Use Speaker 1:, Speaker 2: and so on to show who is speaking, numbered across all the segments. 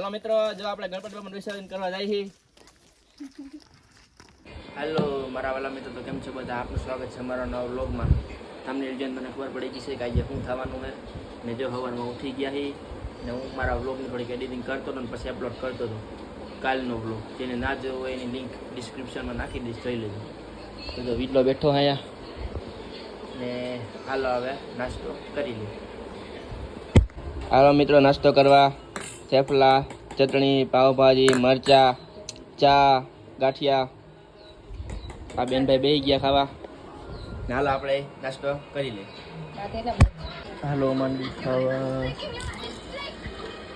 Speaker 1: હાલો મિત્રો, જો આપણે ગણપતિ બાપાનું વિસર્જન કરવા જાય છીએ. હાલો મારા વાલા મિત્રો, તો કેમ છો બધા? આપનું સ્વાગત છે અમારા નવા વ્લોગમાં. તમને એજન્ટ મને ખબર પડી ગઈ છે કે આજે શું થવાનું છે. ને જો સવારમાં ઉઠી ગયા છીએ ને હું મારા વ્લોગની થોડીક એડિટિંગ કરતો હતો ને પછી અપલોડ કરતો હતો કાલનો વ્લોગ. જેને ના જોયો હોય એની લિંક ડિસ્ક્રિપ્શનમાં નાખી દઈશ, જોઈ લેજો. તો જો વીટલો બેઠો અહીંયા ને હાલો હવે નાસ્તો કરી લઈએ. હાલો મિત્રો, નાસ્તો કરવા થેપલા, ચટણી, પાવભાજી, મરચા, ચા, ગાંઠિયા. આ બેનભાઈ બેસી ગયા ખાવા ને હાલો આપણે નાસ્તો કરી લઈએ. હાલો માંડી ખાવા.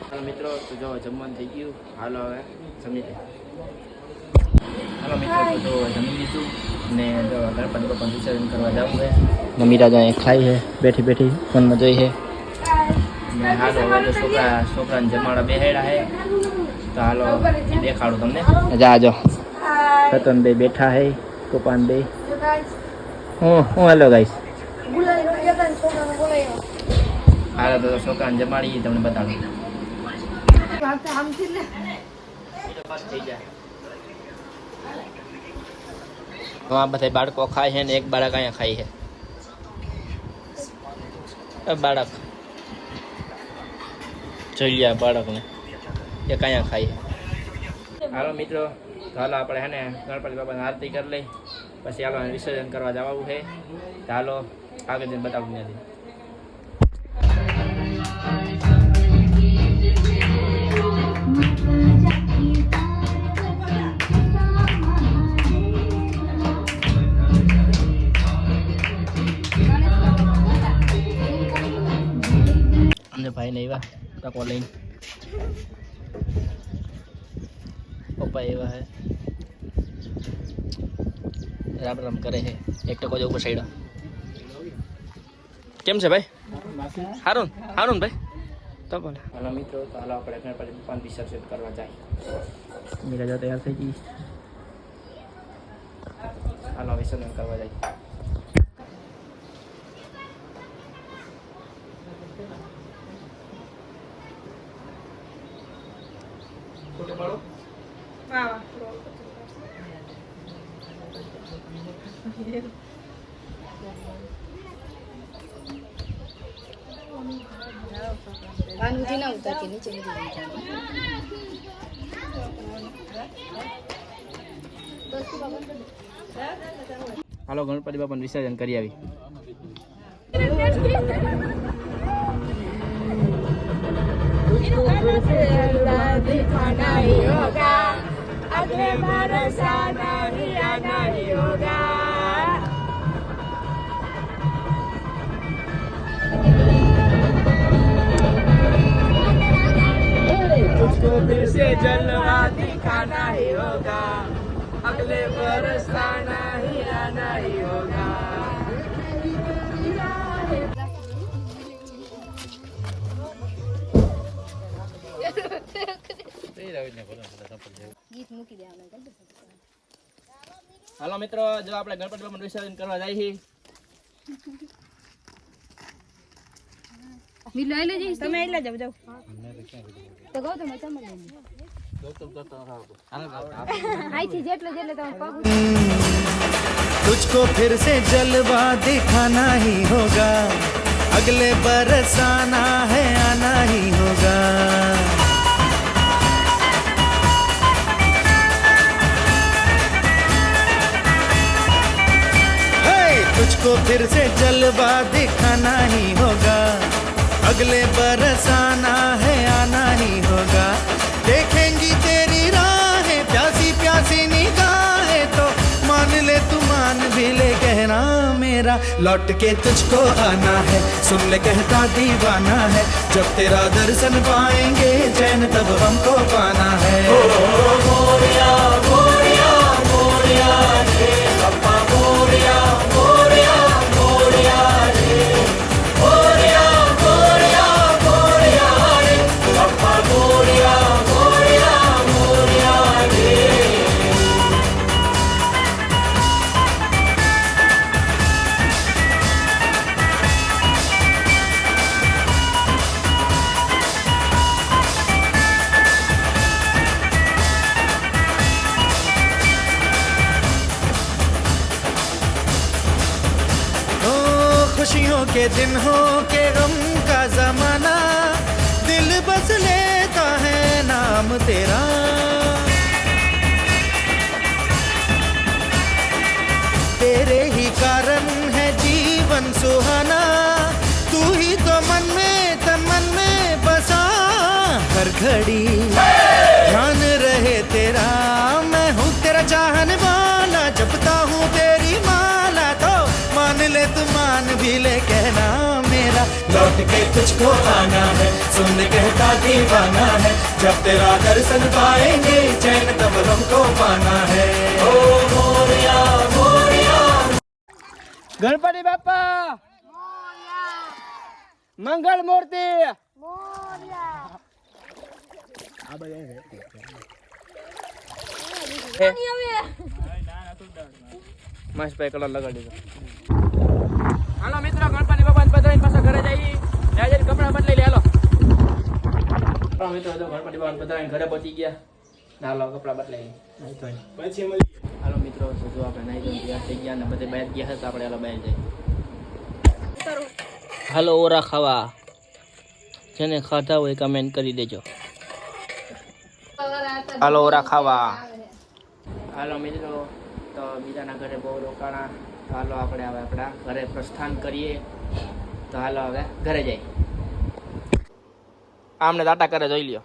Speaker 1: હાલો મિત્રો, તો જો જમવાનું થઈ ગયું. હાલો હવે જમી લઈએ. હાલો મિત્રો, તો જો જમી લીધું ને જો ગણપતિ બાપાનું વિસર્જન કરવા જવું છે. મીરા જાય ખાઈ છે બેઠી બેઠી ફોનમાં જોઈ છે. ને હાલો હવે તો છોકરાને જમાડા બેહાડ્યા છે. તો હાલો દેખાડું તમને. જાજો રતન ભાઈ બેઠા છે, કોપાન ભાઈ. હું હેલો ગાઈસ. હાલો તો છોકરાને જમાડી તમને બતાડું. થઈ જાય. આ બધા બાળકો ખાય છે ને એક બાળક અહીંયા ખાય છે. બાળક જોઈ લ્યા બાળકને, એક અહીંયા ખાય છે. હાલો મિત્રો, તો હાલો આપણે હે ને ગણપતિ બાપાની આરતી કરી લઈ, પછી હાલો વિસર્જન કરવા જવાનું છે. તો હાલો આગળ જઈને બતાવું નથી. અમને ભાઈ ને એવા ટકો લઈને પપ્પા એવા હે રામ રામ કરે છે. એક ટકો જવું સાઈડ. કેમ છે ભાઈ? હારું હારું ભાઈ. તો બોલે હાલો મિત્રો, તો હાલો આપણે ગણપતિ બાપાનું વિસર્જન કરવા જાય. મીરા જો તૈયાર થઈ ગઈ. હાલો વિસર્જન કરવા જાય. હાલો ગણપતિ બાપાનું વિસર્જન કરી આવી. तुझको फिर से जलवा दिखाना ही होगा, अगले बरस आना ही आना ही होगा. હાલો મિત્રો, જો આપણે ગણપતિ બાપાનું વિસર્જન કરવા જાય છીએ.
Speaker 2: તમે એટલા જાવ જાવ તો કહો તમે
Speaker 3: तुझको फिर से जलवा दिखाना ही होगा, अगले बरस आना है आना ही होगा. तुझको फिर से जलवा दिखाना ही होगा, अगले बरस आना है आना ही होगा. देखेंगी तेरी राहें प्यासी प्यासी निगाहें, तो मान ले तू मान भी ले कहना मेरा, लौट के तुझको आना है. सुन ले कहता दीवाना है, जब तेरा दर्शन पाएंगे चैन तब हमको पाना है. मोरिया मोरिया मोरिया रे पप्पा, मोरिया मोरिया मोरिया रे, मोरिया मोरिया मोरिया रे पप्पा, मोरिया मोरिया मोरिया रे. के दिन हो के गम का जमाना, दिल बस लेता है नाम तेरा। तेरे ही कारण है जीवन सुहाना, तू ही तो मन में तन मन में बसा। हर घड़ी ध्यान रहे तेरा, मैं हूँ तेरा चाहने वाला, जपता हूँ तेरी माला। तो मान ले तू मान भी ले कहना मेरा, लौट के तुझको आना है, सुन कहता दीवाना है। जब तेरा दर्शन पाएंगे चैन तब हमको पाना है। ओ मोरिया मोरिया।
Speaker 1: ગણપતિ બાપા મંગળ મૂર્તિ મહેશભાઈ કલર લગાડી દો. હાલો મિત્રો, ગણપતિ બાપા પધરાઈને પાછા ઘરે જઈએ. જઈને કપડા બદલાઈ લે. હાલો મિત્રો, ગણપતિ બાપા પધરાઈને ઘરે પહોંચી ગયા. હાલો કપડા બદલાઈ પછી મળી. હાલો મિત્રો, જો આપણે નાઈ ધોઈને તૈયાર થઈ ગયા ને બધે બહાર ગયા હતા, આપણે હાલો બહાર જઈએ. હાલો ઓરા ખાવા, જેને ખાધા હોય કમેન્ટ કરી દેજો. હાલો ઓરા ખાવા. હાલો મિત્રો, તો બીજાના ઘરે બહુ રોકાણા, તો હાલો આપણે હવે આપણા ઘરે પ્રસ્થાન કરીએ. તો હાલો હવે ઘરે જઈએ. આમને ટાટા કરે જોઈ લ્યો.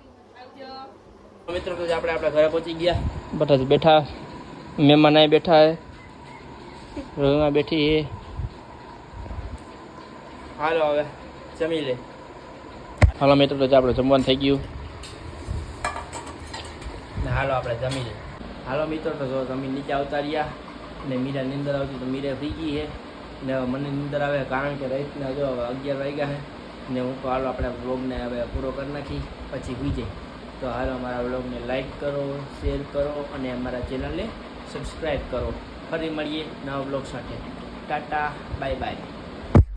Speaker 1: મિત્રો, તો આપણે આપણા ઘરે પહોંચી ગયા. બધા બેઠા, મહેમાન અહીં બેઠા હે, રોમાં બેઠી હે. હાલો હવે જમી લે. હાલો મિત્રો, તો આપણે જમવાનું થઈ ગયું ને હાલો આપણે જમી લે. હાલો મિત્રો, તો જો જમીન નીચે આવતા રહ્યા ને મીરા નીંદર આવતી તો મીરે થઈ ગઈ છે ને મને નીંદર આવે કારણ કે રાતના જો હવે 11 વાગ્યા છે ને હું તો હાલો આપણે વ્લોગને હવે પૂરો કરી નાખી પછી સુઈ જાય. તો હાલો અમારા વ્લોગને લાઈક કરો, શેર કરો અને અમારા ચેનલને સબસ્ક્રાઈબ કરો. ફરી મળીએ નવા વ્લોગ સાથે. Tata, bye bye.